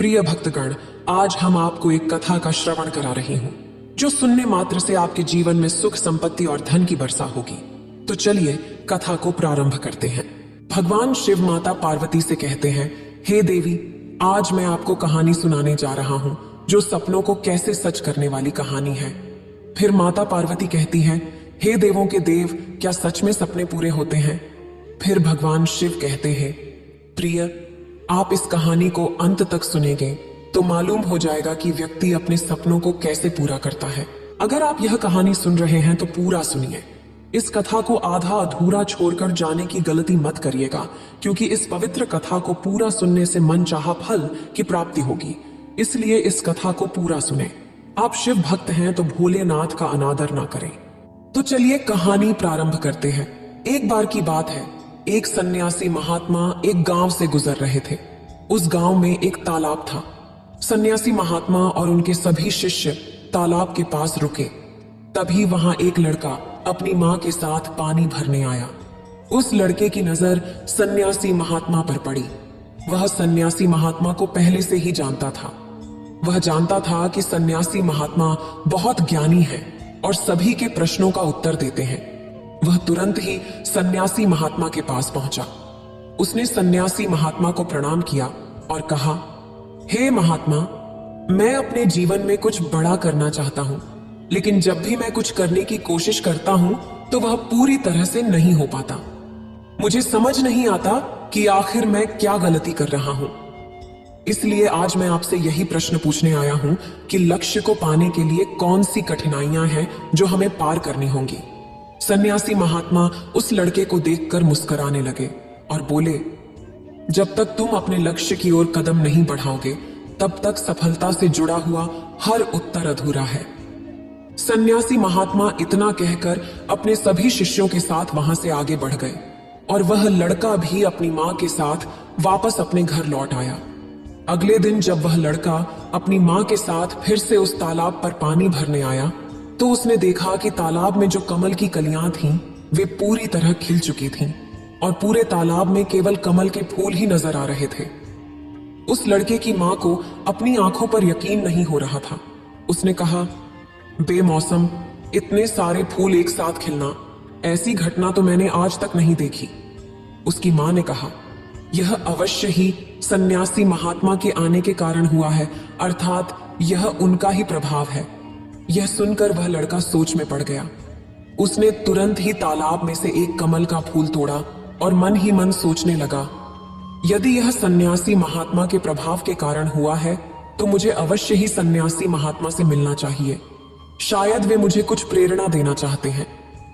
प्रिय भक्तगण, आज हम आपको एक कथा का श्रवण करा रही हूँ जो सुनने मात्र से आपके जीवन में सुख, संपत्ति और धन की वर्षा होगी। तो चलिए कथा को प्रारंभ करते हैं। भगवान शिव माता पार्वती से कहते हैं, हे देवी, आज मैं आपको कहानी सुनाने जा रहा हूँ जो सपनों को कैसे सच करने वाली कहानी है। फिर माता पार्वती कहती हैं, हे देवों के देव, क्या सच में सपने पूरे होते हैं? फिर भगवान शिव कहते हैं, प्रिय, आप इस कहानी को अंत तक सुनेंगे तो मालूम हो जाएगा कि व्यक्ति अपने सपनों को कैसे पूरा करता है। अगर आप यह कहानी सुन रहे हैं तो पूरा सुनिए। इस कथा को आधा अधूरा छोड़कर जाने की गलती मत करिएगा, क्योंकि इस पवित्र कथा को पूरा सुनने से मनचाहा फल की प्राप्ति होगी। इसलिए इस कथा को पूरा सुने। आप शिव भक्त हैं तो भोलेनाथ का अनादर ना करें। तो चलिए कहानी प्रारंभ करते हैं। एक बार की बात है, एक सन्यासी महात्मा एक गांव से गुजर रहे थे। उस गांव में एक तालाब था। सन्यासी महात्मा और उनके सभी शिष्य तालाब के पास रुके। तभी वहां एक लड़का अपनी मां के साथ पानी भरने आया। उस लड़के की नजर सन्यासी महात्मा पर पड़ी। वह सन्यासी महात्मा को पहले से ही जानता था। वह जानता था कि सन्यासी महात्मा बहुत ज्ञानी है और सभी के प्रश्नों का उत्तर देते हैं। वह तुरंत ही सन्यासी महात्मा के पास पहुंचा। उसने सन्यासी महात्मा को प्रणाम किया और कहा, हे महात्मा, मैं अपने जीवन में कुछ बड़ा करना चाहता हूं, लेकिन जब भी मैं कुछ करने की कोशिश करता हूं तो वह पूरी तरह से नहीं हो पाता। मुझे समझ नहीं आता कि आखिर मैं क्या गलती कर रहा हूं। इसलिए आज मैं आपसे यही प्रश्न पूछने आया हूं कि लक्ष्य को पाने के लिए कौन सी कठिनाइयां हैं जो हमें पार करनी होंगी। सन्यासी महात्मा उस लड़के को देखकर मुस्कुराने लगे और बोले, जब तक तुम अपने लक्ष्य की ओर कदम नहीं बढ़ाओगे तब तक सफलता से जुड़ा हुआ हर उत्तर अधूरा है। सन्यासी महात्मा इतना कहकर अपने सभी शिष्यों के साथ वहां से आगे बढ़ गए और वह लड़का भी अपनी मां के साथ वापस अपने घर लौट आया। अगले दिन जब वह लड़का अपनी मां के साथ फिर से उस तालाब पर पानी भरने आया तो उसने देखा कि तालाब में जो कमल की कलियां थीं वे पूरी तरह खिल चुकी थीं और पूरे तालाब में केवल कमल के फूल ही नजर आ रहे थे। उस लड़के की मां को अपनी आंखों पर यकीन नहीं हो रहा था। उसने कहा, बेमौसम इतने सारे फूल एक साथ खिलना, ऐसी घटना तो मैंने आज तक नहीं देखी। उसकी मां ने कहा, यह अवश्य ही सन्यासी महात्मा के आने के कारण हुआ है, अर्थात यह उनका ही प्रभाव है। यह सुनकर वह लड़का सोच में पड़ गया। उसने तुरंत ही तालाब में से एक कमल का फूल तोड़ा और मन ही मन सोचने लगा, यदि यह सन्यासी महात्मा के प्रभाव के कारण हुआ है तो मुझे अवश्य ही सन्यासी महात्मा से मिलना चाहिए। शायद वे मुझे कुछ प्रेरणा देना चाहते हैं।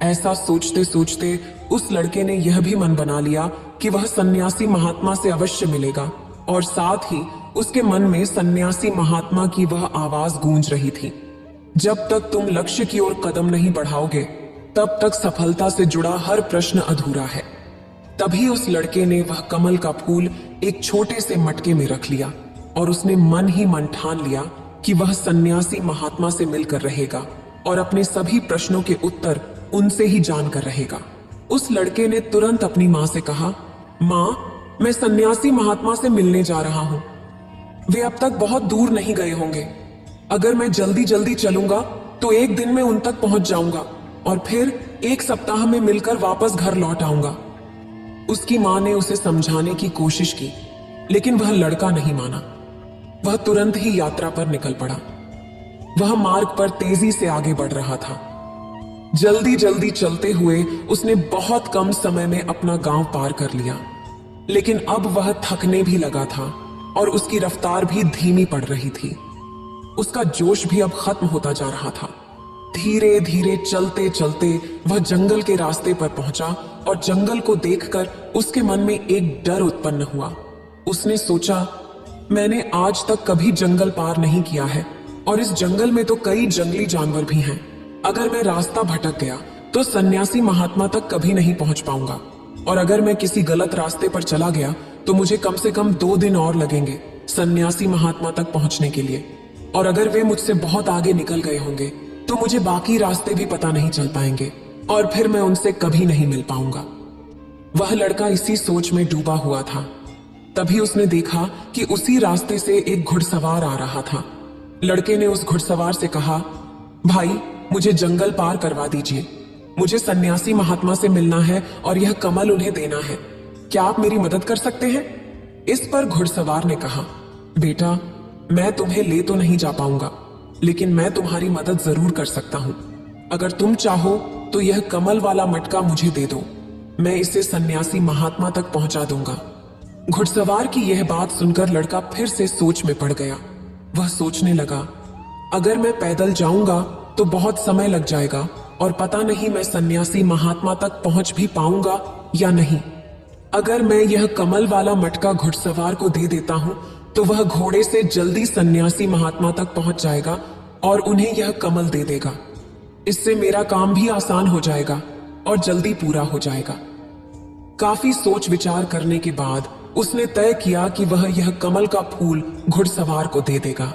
ऐसा सोचते सोचते उस लड़के ने यह भी मन बना लिया कि वह सन्यासी महात्मा से अवश्य मिलेगा और साथ ही उसके मन में सन्यासी महात्मा की वह आवाज गूंज रही थी, जब तक तुम लक्ष्य की ओर कदम नहीं बढ़ाओगे तब तक सफलता से जुड़ा हर प्रश्न अधूरा है। तभी उस लड़के ने वह कमल का फूल एक छोटे से मटके में रख लिया और उसने मन ही मन ठान लिया कि वह सन्यासी महात्मा से मिलकर रहेगा और अपने सभी प्रश्नों के उत्तर उनसे ही जानकर रहेगा। उस लड़के ने तुरंत अपनी मां से कहा, मां, मैं सन्यासी महात्मा से मिलने जा रहा हूं। वे अब तक बहुत दूर नहीं गए होंगे। अगर मैं जल्दी जल्दी चलूंगा तो एक दिन में उन तक पहुंच जाऊंगा और फिर एक सप्ताह में मिलकर वापस घर लौट आऊंगा। उसकी मां ने उसे समझाने की कोशिश की, लेकिन वह लड़का नहीं माना। वह तुरंत ही यात्रा पर निकल पड़ा। वह मार्ग पर तेजी से आगे बढ़ रहा था। जल्दी जल्दी चलते हुए उसने बहुत कम समय में अपना गांव पार कर लिया, लेकिन अब वह थकने भी लगा था और उसकी रफ्तार भी धीमी पड़ रही थी। उसका जोश भी अब खत्म होता जा रहा था। धीरे धीरे चलते चलते वह जंगल के रास्ते पर पहुंचा और जंगल को देखकर उसके मन में एक डर उत्पन्न हुआ। उसने सोचा, मैंने आज तक कभी जंगल पार नहीं किया है और इस जंगल में तो कई जंगली जानवर भी हैं। अगर मैं रास्ता भटक गया तो सन्यासी महात्मा तक कभी नहीं पहुंच पाऊंगा, और अगर मैं किसी गलत रास्ते पर चला गया तो मुझे कम से कम 2 दिन और लगेंगे सन्यासी महात्मा तक पहुंचने के लिए, और अगर वे मुझसे बहुत आगे निकल गए होंगे तो मुझे बाकी रास्ते भी पता नहीं चल पाएंगे और फिर मैं उनसे कभी नहीं मिल पाऊंगा। वह लड़का इसी सोच में डूबा हुआ था। तभी उसने देखा कि उसी रास्ते से एक घुड़सवार आ रहा था। लड़के ने उस घुड़सवार से कहा, भाई मुझे जंगल पार करवा दीजिए, मुझे सन्यासी महात्मा से मिलना है और यह कमल उन्हें देना है, क्या आप मेरी मदद कर सकते हैं? इस पर घुड़सवार ने कहा, बेटा मैं तुम्हें ले तो नहीं जा पाऊंगा, लेकिन मैं तुम्हारी मदद जरूर कर सकता हूं। अगर तुम चाहो तो यह कमल वाला मटका मुझे दे दो, मैं इसे सन्यासी महात्मा तक पहुंचा दूंगा। घुड़सवार की यह बात सुनकर लड़का फिर से सोच में पड़ गया। वह सोचने लगा, अगर मैं पैदल जाऊंगा तो बहुत समय लग जाएगा और पता नहीं मैं सन्यासी महात्मा तक पहुंच भी पाऊंगा या नहीं। अगर मैं यह कमल वाला मटका घुड़सवार को दे देता हूं तो वह घोड़े से जल्दी सन्यासी महात्मा तक पहुंच जाएगा और उन्हें यह कमल दे देगा। इससे मेरा काम भी आसान हो जाएगा और जल्दी पूरा हो जाएगा। काफी सोच विचार करने के बाद उसने तय किया कि वह यह कमल का फूल घुड़सवार को दे देगा।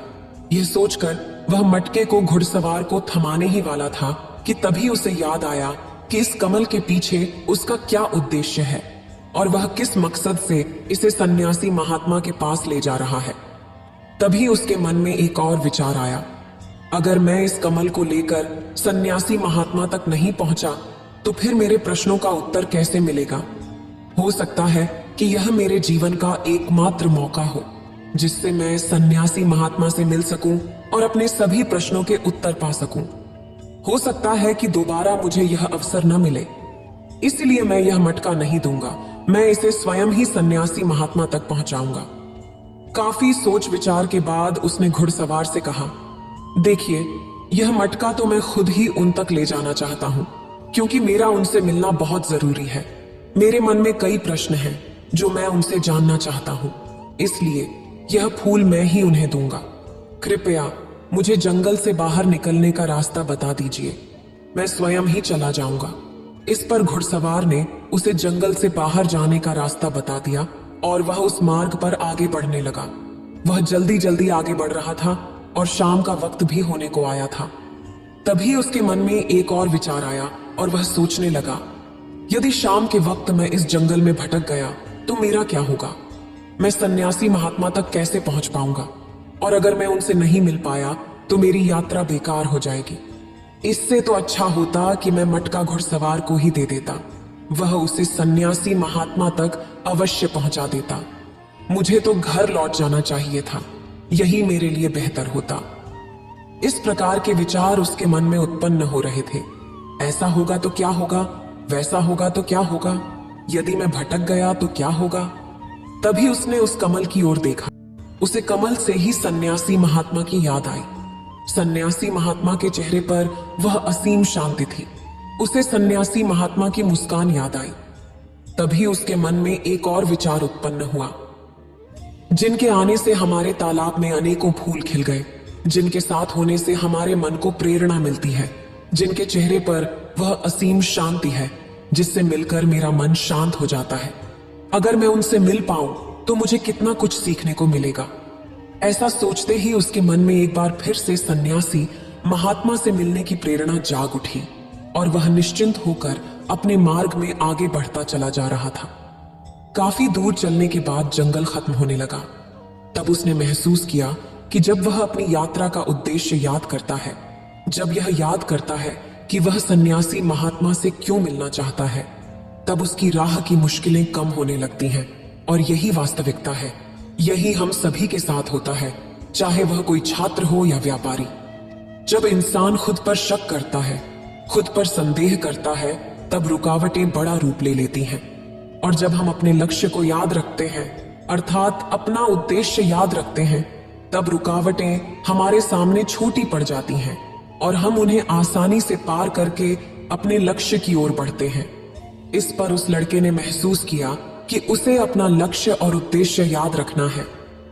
यह सोचकर वह मटके को घुड़सवार को थमाने ही वाला था कि तभी उसे याद आया कि इस कमल के पीछे उसका क्या उद्देश्य है और वह किस मकसद से इसे सन्यासी महात्मा के पास ले जा रहा है। तभी उसके मन में एक और विचार आया, अगर मैं इस कमल को लेकर सन्यासी महात्मा तक नहीं पहुंचा तो फिर मेरे प्रश्नों का उत्तर कैसे मिलेगा? हो सकता है कि यह मेरे जीवन का एकमात्र मौका हो जिससे मैं सन्यासी महात्मा से मिल सकूं और अपने सभी प्रश्नों के उत्तर पा सकूं। हो सकता है कि दोबारा मुझे यह अवसर न मिले, इसलिए मैं यह मटका नहीं दूंगा, मैं इसे स्वयं ही सन्यासी महात्मा तक पहुंचाऊंगा। काफी सोच विचार के बाद उसने घुड़सवार से कहा, देखिए यह मटका तो मैं खुद ही उन तक ले जाना चाहता हूं, क्योंकि मेरा उनसे मिलना बहुत जरूरी है। मेरे मन में कई प्रश्न हैं जो मैं उनसे जानना चाहता हूं, इसलिए यह फूल मैं ही उन्हें दूंगा। कृपया मुझे जंगल से बाहर निकलने का रास्ता बता दीजिए, मैं स्वयं ही चला जाऊंगा। इस पर घुड़सवार ने उसे जंगल से बाहर जाने का रास्ता बता दिया और वह उस मार्ग पर आगे बढ़ने लगा। वह जल्दी जल्दी आगे बढ़ रहा था और शाम का वक्त भी होने को आया था। तभी उसके मन में एक और विचार आया और वह सोचने लगा, यदि शाम के वक्त मैं इस जंगल में भटक गया तो मेरा क्या होगा? मैं सन्यासी महात्मा तक कैसे पहुंच पाऊंगा? और अगर मैं उनसे नहीं मिल पाया तो मेरी यात्रा बेकार हो जाएगी। इससे तो अच्छा होता कि मैं मटका घुड़सवार को ही दे देता, वह उसे सन्यासी महात्मा तक अवश्य पहुंचा देता। मुझे तो घर लौट जाना चाहिए था, यही मेरे लिए बेहतर होता। इस प्रकार के विचार उसके मन में उत्पन्न हो रहे थे। ऐसा होगा तो क्या होगा, वैसा होगा तो क्या होगा, यदि मैं भटक गया तो क्या होगा? तभी उसने उस कमल की ओर देखा। उसे कमल से ही सन्यासी महात्मा की याद आई। सन्यासी महात्मा के चेहरे पर वह असीम शांति थी। उसे सन्यासी महात्मा की मुस्कान याद आई। तभी उसके मन में एक और विचार उत्पन्न हुआ, जिनके आने से हमारे तालाब में अनेकों फूल खिल गए, जिनके साथ होने से हमारे मन को प्रेरणा मिलती है, जिनके चेहरे पर वह असीम शांति है जिससे मिलकर मेरा मन शांत हो जाता है। अगर मैं उनसे मिल पाऊं तो मुझे कितना कुछ सीखने को मिलेगा। ऐसा सोचते ही उसके मन में एक बार फिर से सन्यासी महात्मा से मिलने की प्रेरणा जाग उठी और वह निश्चिंत होकर अपने मार्ग में आगे बढ़ता चला जा रहा था। काफी दूर चलने के बाद जंगल खत्म होने लगा। तब उसने महसूस किया कि जब वह अपनी यात्रा का उद्देश्य याद करता है, जब यह याद करता है कि वह सन्यासी महात्मा से क्यों मिलना चाहता है, तब उसकी राह की मुश्किलें कम होने लगती हैं। और यही वास्तविकता है, यही हम सभी के साथ होता है, चाहे वह कोई छात्र हो या व्यापारी। जब इंसान खुद पर शक करता है, खुद पर संदेह करता है, तब रुकावटें बड़ा रूप ले लेती हैं। और जब हम अपने लक्ष्य को याद रखते हैं, अर्थात अपना उद्देश्य याद रखते हैं, तब रुकावटें हमारे सामने छोटी पड़ जाती हैं और हम उन्हें आसानी से पार करके अपने लक्ष्य की ओर बढ़ते हैं। इस पर उस लड़के ने महसूस किया कि उसे अपना लक्ष्य और उद्देश्य याद रखना है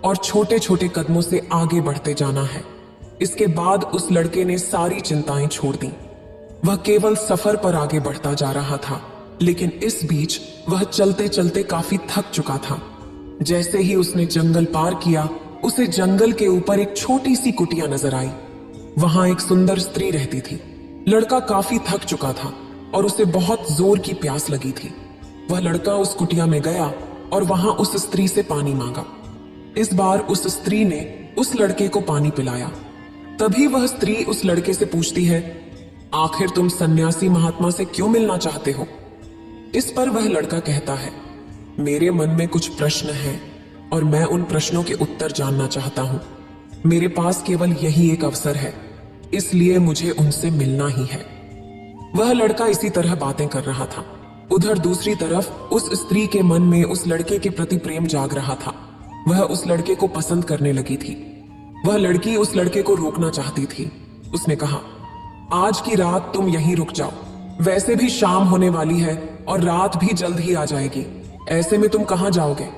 और छोटे छोटे कदमों से आगे बढ़ते जाना है। इसके बाद उस लड़के ने सारी चिंताएं छोड़ दी। वह केवल सफर पर आगे बढ़ता जा रहा था, लेकिन इस बीच वह चलते चलते काफी थक चुका था। जैसे ही उसने जंगल पार किया, उसे जंगल के ऊपर एक छोटी सी कुटिया नजर आई। वहां एक सुंदर स्त्री रहती थी। लड़का काफी थक चुका था और उसे बहुत जोर की प्यास लगी थी। वह लड़का उस कुटिया में गया और वहां उस स्त्री से पानी मांगा। इस बार उस स्त्री ने उस लड़के को पानी पिलाया। तभी वह स्त्री उस लड़के से पूछती है, आखिर तुम सन्यासी महात्मा से क्यों मिलना चाहते हो? इस पर वह लड़का कहता है, मेरे मन में कुछ प्रश्न हैं और मैं उन प्रश्नों के उत्तर जानना चाहता हूं। मेरे पास केवल यही एक अवसर है, इसलिए मुझे उनसे मिलना ही है। वह लड़का इसी तरह बातें कर रहा था। उधर दूसरी तरफ उस स्त्री के मन में उस लड़के के प्रति प्रेम जाग रहा था। वह उस लड़के को पसंद करने लगी थी। वह लड़की उस लड़के को रोकना चाहती थी। उसने कहा, आज की रात तुम यहीं रुक जाओ, वैसे भी शाम होने वाली है और रात भी जल्द ही आ जाएगी। ऐसे में तुम कहां जाओगे?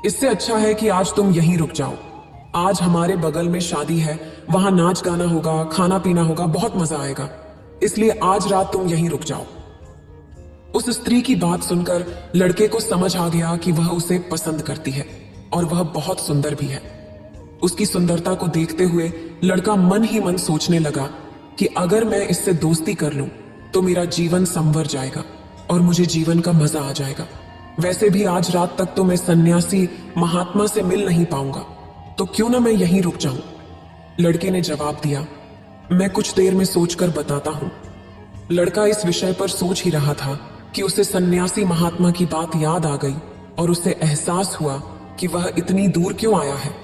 इससे अच्छा है कि आज तुम यहीं रुक जाओ। आज हमारे बगल में शादी है, वहां नाच गाना होगा, खाना पीना होगा, बहुत मजा आएगा। इसलिए आज रात तुम यहीं रुक जाओ। उस स्त्री की बात सुनकर लड़के को समझ आ गया कि वह उसे पसंद करती है और वह बहुत सुंदर भी है। उसकी सुंदरता को देखते हुए लड़का मन ही मन सोचने लगा कि अगर मैं इससे दोस्ती कर लूं तो मेरा जीवन संवर जाएगा और मुझे जीवन का मजा आ जाएगा। वैसे भी आज रात तक तो मैं सन्यासी महात्मा से मिल नहीं पाऊंगा, तो क्यों ना मैं यहीं रुक जाऊं। लड़के ने जवाब दिया, मैं कुछ देर में सोचकर बताता हूं। लड़का इस विषय पर सोच ही रहा था कि उसे सन्यासी महात्मा की बात याद आ गई और उसे एहसास हुआ कि वह इतनी दूर क्यों आया है।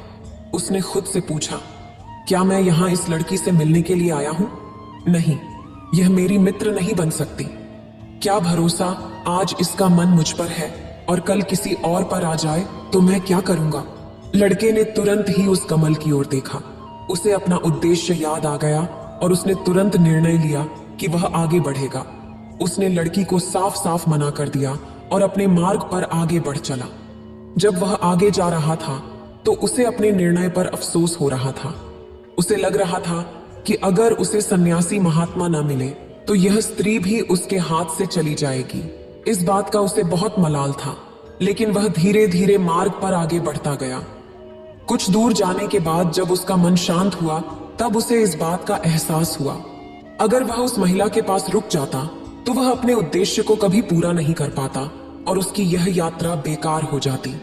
उसने खुद से पूछा, क्या मैं यहां इस लड़की से मिलने के लिए आया हूं? नहीं, यह मेरी मित्र नहीं बन सकती। क्या भरोसा आज इसका मन मुझ पर है और कल किसी और पर आ जाए तो मैं क्या करूंगा। लड़के ने तुरंत ही उस कमल की ओर देखा। उसे अपना उद्देश्य याद आ गया और उसने तुरंत निर्णय लिया कि वह आगे बढ़ेगा। उसने लड़की को साफ साफ मना कर दिया और अपने मार्ग पर आगे बढ़ चला। जब वह आगे जा रहा था तो उसे अपने निर्णय पर अफसोस हो रहा था। उसे लग रहा था कि अगर उसे सन्यासी महात्मा न मिले तो यह स्त्री भी उसके हाथ से चली जाएगी। इस बात का उसे बहुत मलाल था, लेकिन वह धीरे धीरे मार्ग पर आगे बढ़ता गया। कुछ दूर जाने के बाद जब उसका मन शांत हुआ तब उसे इस बात का एहसास हुआ, अगर वह उस महिला के पास रुक जाता तो वह अपने उद्देश्य को कभी पूरा नहीं कर पाता और उसकी यह यात्रा बेकार हो जाती,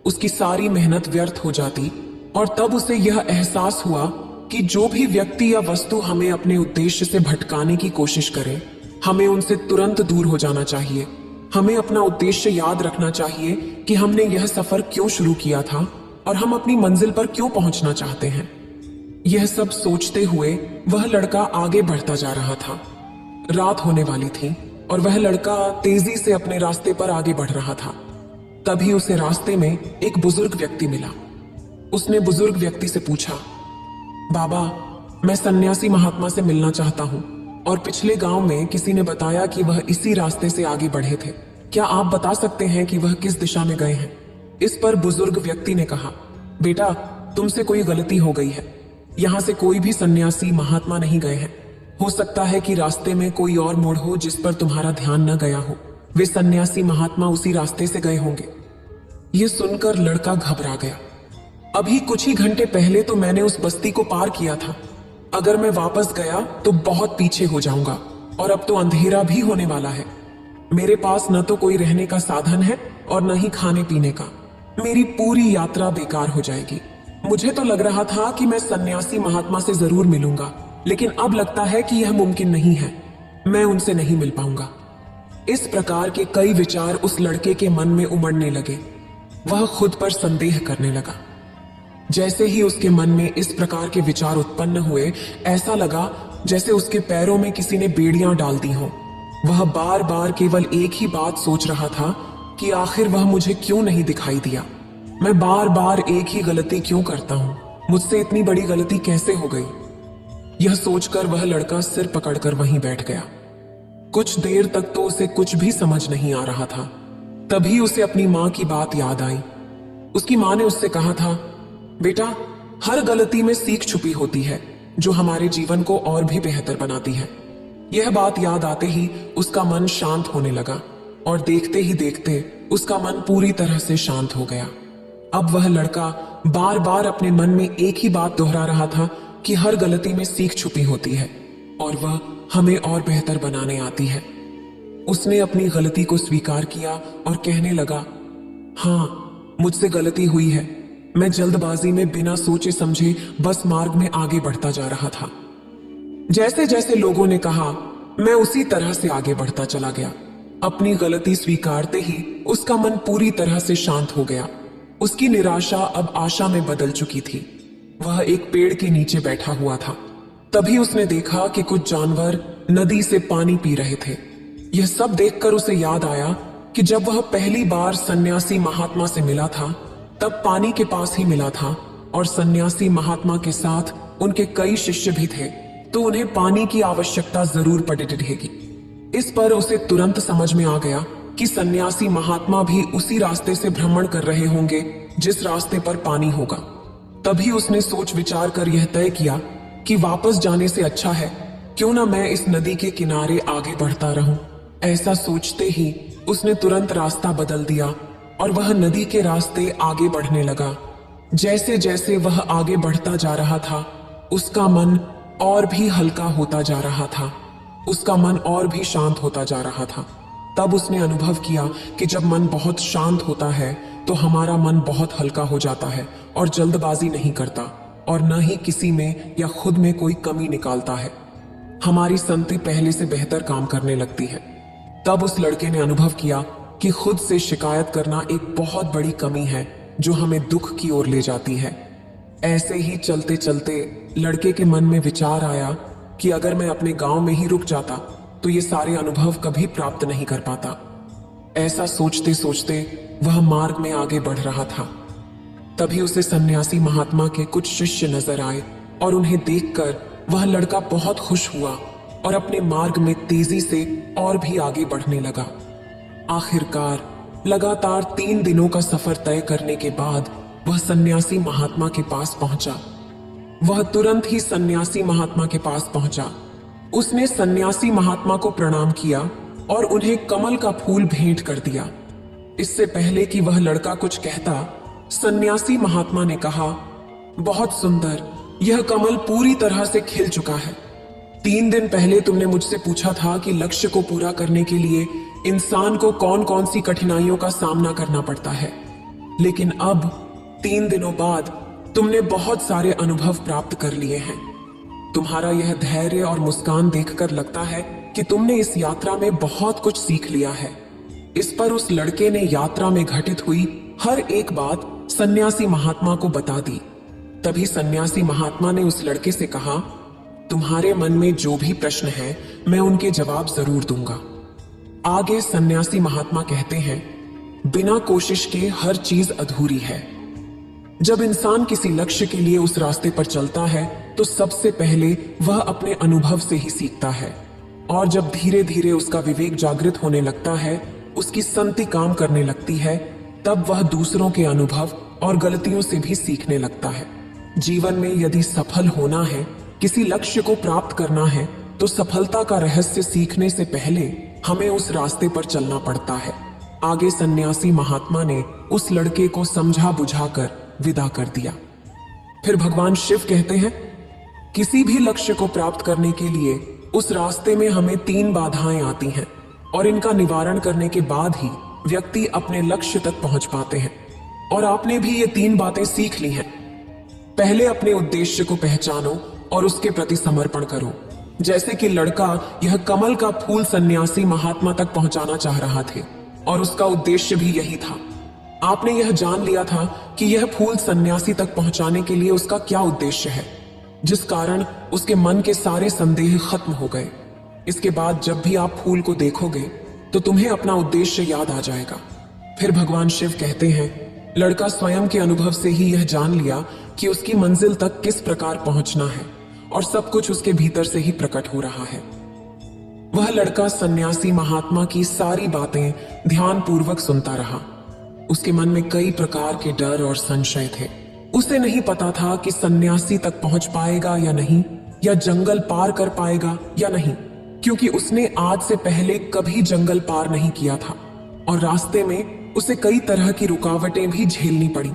उसकी सारी मेहनत व्यर्थ हो जाती। और तब उसे यह एहसास हुआ कि जो भी व्यक्ति या वस्तु हमें अपने उद्देश्य से भटकाने की कोशिश करे, हमें उनसे तुरंत दूर हो जाना चाहिए। हमें अपना उद्देश्य याद रखना चाहिए कि हमने यह सफर क्यों शुरू किया था और हम अपनी मंजिल पर क्यों पहुंचना चाहते हैं। यह सब सोचते हुए वह लड़का आगे बढ़ता जा रहा था। रात होने वाली थी और वह लड़का तेजी से अपने रास्ते पर आगे बढ़ रहा था। तभी उसे रास्ते में एक बुजुर्ग व्यक्ति मिला। उसने बुजुर्ग व्यक्ति से पूछा, बाबा, मैं सन्यासी महात्मा से मिलना चाहता हूं और पिछले गांव में किसी ने बताया कि वह इसी रास्ते से आगे बढ़े थे। क्या आप बता सकते हैं कि वह किस दिशा में गए हैं? इस पर बुजुर्ग व्यक्ति ने कहा, बेटा, तुमसे कोई गलती हो गई है। यहां से कोई भी सन्यासी महात्मा नहीं गए हैं। हो सकता है कि रास्ते में कोई और मोड़ हो जिस पर तुम्हारा ध्यान न गया हो। वे सन्यासी महात्मा उसी रास्ते से गए होंगे। यह सुनकर लड़का घबरा गया। अभी कुछ ही घंटे पहले तो मैंने उस बस्ती को पार किया था। अगर मैं वापस गया तो बहुत पीछे हो जाऊंगा और अब तो अंधेरा भी होने वाला है। मेरे पास न तो कोई रहने का साधन है और न ही खाने पीने का। मेरी पूरी यात्रा बेकार हो जाएगी। मुझे तो लग रहा था कि मैं सन्यासी महात्मा से जरूर मिलूंगा, लेकिन अब लगता है कि यह मुमकिन नहीं है। मैं उनसे नहीं मिल पाऊंगा। इस प्रकार के कई विचार उस लड़के के मन में उमड़ने लगे। वह खुद पर संदेह करने लगा। जैसे ही उसके मन में इस प्रकार के विचार उत्पन्न हुए, ऐसा लगा जैसे उसके पैरों में किसी ने बेड़ियां डाल दी हों। वह बार बार केवल एक ही बात सोच रहा था कि आखिर वह मुझे क्यों नहीं दिखाई दिया। मैं बार बार एक ही गलती क्यों करता हूं? मुझसे इतनी बड़ी गलती कैसे हो गई? यह सोचकर वह लड़का सिर पकड़कर वहीं बैठ गया। कुछ देर तक तो उसे कुछ भी समझ नहीं आ रहा था। तभी उसे अपनी मां की बात याद आई। उसकी मां ने उससे कहा था, बेटा, हर गलती में सीख छुपी होती है जो हमारे जीवन को और भी बेहतर बनाती है। यह बात याद आते ही उसका मन शांत होने लगा और देखते ही देखते उसका मन पूरी तरह से शांत हो गया। अब वह लड़का बार बार अपने मन में एक ही बात दोहरा रहा था कि हर गलती में सीख छुपी होती है और वह हमें और बेहतर बनाने आती है। उसने अपनी गलती को स्वीकार किया और कहने लगा, हाँ, मुझसे गलती हुई है। मैं जल्दबाजी में बिना सोचे समझे बस मार्ग में आगे बढ़ता जा रहा था। जैसे जैसे लोगों ने कहा, मैं उसी तरह से आगे बढ़ता चला गया। अपनी गलती स्वीकारते ही उसका मन पूरी तरह से शांत हो गया। उसकी निराशा अब आशा में बदल चुकी थी। वह एक पेड़ के नीचे बैठा हुआ था। तभी उसने देखा कि कुछ जानवर नदी से पानी पी रहे थे। यह सब देखकर उसे याद आया कि जब वह पहली बार सन्यासी महात्मा से मिला था, तब पानी के पास ही मिला था और सन्यासी महात्मा के साथ उनके कई शिष्य भी थे, तो उन्हें पानी की आवश्यकता जरूर पड़ी रहेगी। इस पर उसे तुरंत समझ में आ गया कि सन्यासी महात्मा भी उसी रास्ते से भ्रमण कर रहे होंगे जिस रास्ते पर पानी होगा। तभी उसने सोच विचार कर यह तय किया कि वापस जाने से अच्छा है क्यों ना मैं इस नदी के किनारे आगे बढ़ता रहूं। ऐसा सोचते ही उसने तुरंत रास्ता बदल दिया और वह नदी के रास्ते आगे बढ़ने लगा। जैसे जैसे वह आगे बढ़ता जा रहा था, उसका मन और भी हल्का होता जा रहा था, उसका मन और भी शांत होता जा रहा था। तब उसने अनुभव किया कि जब मन बहुत शांत होता है तो हमारा मन बहुत हल्का हो जाता है और जल्दबाजी नहीं करता और न ही किसी में या खुद में कोई कमी निकालता है। हमारी संगति पहले से बेहतर काम करने लगती है। तब उस लड़के ने अनुभव किया कि खुद से शिकायत करना एक बहुत बड़ी कमी है जो हमें दुख की ओर ले जाती है। ऐसे ही चलते चलते लड़के के मन में विचार आया कि अगर मैं अपने गांव में ही रुक जाता तो ये सारे अनुभव कभी प्राप्त नहीं कर पाता। ऐसा सोचते सोचते वह मार्ग में आगे बढ़ रहा था। तभी उसे सन्यासी महात्मा के कुछ शिष्य नजर आए और उन्हें देखकर वह लड़का बहुत खुश हुआ और अपने मार्ग में तेजी से और भी आगे बढ़ने लगा। आखिरकार लगातार 3 दिनों का सफर तय करने के बाद वह सन्यासी महात्मा के पास पहुंचा। वह तुरंत ही सन्यासी महात्मा के पास पहुंचा। उसने सन्यासी महात्मा को प्रणाम किया और उन्हें कमल का फूल भेंट कर दिया। इससे पहले कि वह लड़का कुछ कहता, सन्यासी महात्मा ने कहा, बहुत सुंदर, यह कमल पूरी तरह से खिल चुका है। 3 दिन पहले तुमने मुझसे पूछा था कि लक्ष्य को पूरा करने के लिए इंसान को कौन कौन सी कठिनाइयों का सामना करना पड़ता है, लेकिन अब 3 दिनों बाद तुमने बहुत सारे अनुभव प्राप्त कर लिए हैं। तुम्हारा यह धैर्य और मुस्कान देखकर लगता है कि तुमने इस यात्रा में बहुत कुछ सीख लिया है। इस पर उस लड़के ने यात्रा में घटित हुई हर एक बात सन्यासी महात्मा को बता दी। तभी सन्यासी महात्मा ने उस लड़के से कहा, तुम्हारे मन में जो भी प्रश्न है मैं उनके जवाब जरूर दूंगा। आगे सन्यासी महात्मा कहते हैं, बिना कोशिश के हर चीज अधूरी है। जब इंसान किसी लक्ष्य के लिए उस रास्ते पर चलता है तो सबसे पहले वह अपने अनुभव से ही सीखता है, और जब धीरे धीरे उसका विवेक जागृत होने लगता है, उसकी संति काम करने लगती है, तब वह दूसरों के अनुभव और गलतियों से भी सीखने लगता है। जीवन में यदि सफल होना है, किसी लक्ष्य को प्राप्त करना है, तो सफलता का रहस्य सीखने से पहले हमें उस रास्ते पर चलना पड़ता है। आगे सन्यासी महात्मा ने उस लड़के को समझा बुझाकर विदा कर दिया। फिर भगवान शिव कहते हैं, किसी भी लक्ष्य को प्राप्त करने के लिए उस रास्ते में हमें 3 बाधाएं आती हैं और इनका निवारण करने के बाद ही व्यक्ति अपने लक्ष्य तक पहुंच पाते हैं। और आपने भी ये 3 बातें सीख ली हैं। पहले अपने उद्देश्य को पहचानो और उसके प्रति समर्पण करो। जैसे कि लड़का यह कमल का फूल सन्यासी महात्मा तक पहुंचाना चाह रहा थे और उसका उद्देश्य भी यही था। आपने यह जान लिया था कि यह फूल सन्यासी तक पहुंचाने के लिए उसका क्या उद्देश्य है, जिस कारण उसके मन के सारे संदेह खत्म हो गए। इसके बाद जब भी आप फूल को देखोगे तो तुम्हें अपना उद्देश्य याद आ जाएगा। फिर भगवान शिव कहते हैं, लड़का स्वयं के अनुभव से ही यह जान लिया कि उसकी मंजिल तक किस प्रकार पहुंचना है और सब कुछ उसके भीतर से ही प्रकट हो रहा है। वह लड़का सन्यासी महात्मा की सारी बातें ध्यानपूर्वक सुनता रहा। उसके मन में कई प्रकार के डर और संशय थे। उसे नहीं पता था कि सन्यासी तक पहुंच पाएगा या नहीं, या जंगल पार कर पाएगा या नहीं, क्योंकि उसने आज से पहले कभी जंगल पार नहीं किया था और रास्ते में उसे कई तरह की रुकावटें भी झेलनी पड़ी।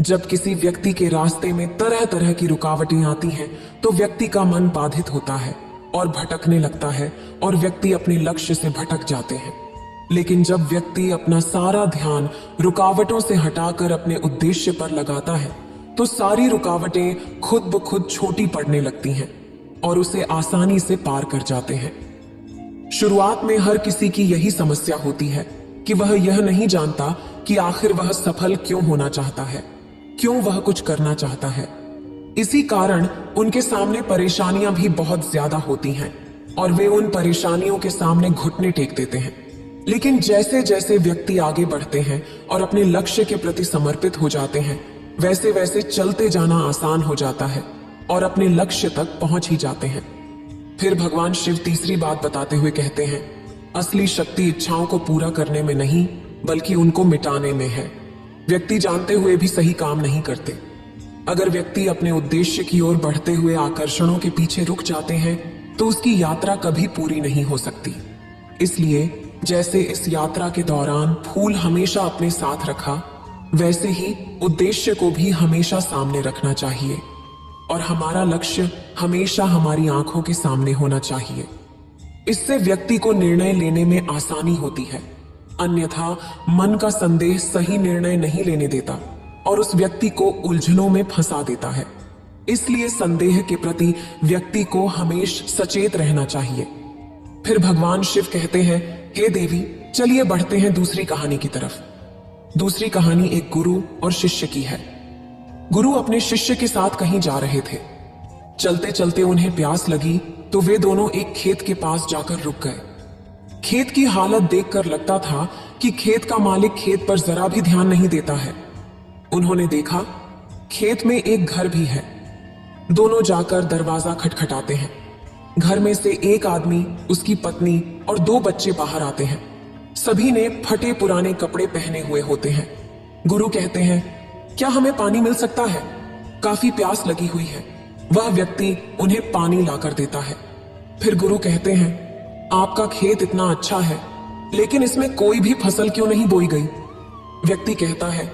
जब किसी व्यक्ति के रास्ते में तरह तरह की रुकावटें आती हैं तो व्यक्ति का मन बाधित होता है और भटकने लगता है और व्यक्ति अपने लक्ष्य से भटक जाते हैं। लेकिन जब व्यक्ति अपना सारा ध्यान रुकावटों से हटाकर अपने उद्देश्य पर लगाता है तो सारी रुकावटें खुद ब खुद छोटी पड़ने लगती हैं और उसे आसानी से पार कर जाते हैं। शुरुआत में हर किसी की यही समस्या होती है कि वह यह नहीं जानता कि आखिर वह सफल क्यों होना चाहता है, क्यों वह कुछ करना चाहता है। इसी कारण उनके सामने परेशानियां भी बहुत ज्यादा होती हैं और वे उन परेशानियों के सामने घुटने टेक देते हैं। लेकिन जैसे जैसे व्यक्ति आगे बढ़ते हैं और अपने लक्ष्य के प्रति समर्पित हो जाते हैं, वैसे वैसे चलते जाना आसान हो जाता है और अपने लक्ष्य तक पहुंच ही जाते हैं। फिर भगवान शिव तीसरी बात बताते हुए कहते हैं, असली शक्ति इच्छाओं को पूरा करने में नहीं बल्कि उनको मिटाने में है। व्यक्ति जानते हुए भी सही काम नहीं करते। अगर व्यक्ति अपने उद्देश्य की ओर बढ़ते हुए आकर्षणों के पीछे रुक जाते हैं तो उसकी यात्रा कभी पूरी नहीं हो सकती। इसलिए जैसे इस यात्रा के दौरान फूल हमेशा अपने साथ रखा, वैसे ही उद्देश्य को भी हमेशा सामने रखना चाहिए और हमारा लक्ष्य हमेशा हमारी आंखों के सामने होना चाहिए। इससे व्यक्ति को निर्णय लेने में आसानी होती है, अन्यथा मन का संदेह सही निर्णय नहीं लेने देता और उस व्यक्ति को उलझनों में फंसा देता है। इसलिए संदेह के प्रति व्यक्ति को हमेशा सचेत रहना चाहिए। फिर भगवान शिव कहते हैं, हे देवी, चलिए बढ़ते हैं दूसरी कहानी की तरफ। दूसरी कहानी एक गुरु और शिष्य की है। गुरु अपने शिष्य के साथ कहीं जा रहे थे। चलते चलते उन्हें प्यास लगी तो वे दोनों एक खेत के पास जाकर रुक गए। खेत की हालत देखकर लगता था कि खेत का मालिक खेत पर जरा भी ध्यान नहीं देता है। उन्होंने देखा खेत में एक घर भी है। दोनों जाकर दरवाजा खटखटाते हैं। घर में से एक आदमी, उसकी पत्नी और 2 बच्चे बाहर आते हैं। सभी ने फटे पुराने कपड़े पहने हुए होते हैं। गुरु कहते हैं, क्या हमें पानी मिल सकता है? काफी प्यास लगी हुई है। वह व्यक्ति उन्हें पानी लाकर देता है। फिर गुरु कहते हैं, आपका खेत इतना अच्छा है, लेकिन इसमें कोई भी फसल क्यों नहीं बोई गई? व्यक्ति कहता है,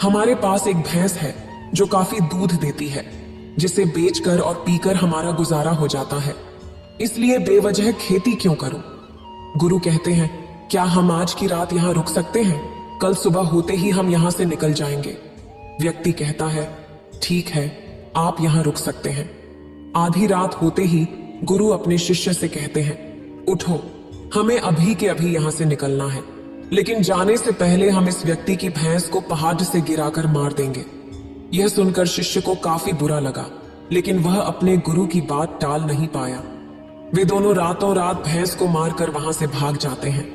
हमारे पास एक भैंस है जो काफी दूध देती है, जिसे बेचकर और पीकर हमारा गुजारा हो जाता है। इसलिए बेवजह खेती क्यों करूं? गुरु कहते हैं, क्या हम आज की रात यहां रुक सकते हैं? कल सुबह होते ही हम यहां से निकल जाएंगे। व्यक्ति कहता है, ठीक है, आप यहां रुक सकते हैं। आधी रात होते ही गुरु अपने शिष्य से कहते हैं, उठो, हमें अभी के अभी यहां से निकलना है, लेकिन जाने से पहले हम इस व्यक्ति की भैंस को पहाड़ से गिराकर मार देंगे। यह सुनकर शिष्य को काफी बुरा लगा, लेकिन वह अपने गुरु की बात टाल नहीं पाया। वे दोनों रातों रात भैंस को मारकर वहां से भाग जाते हैं।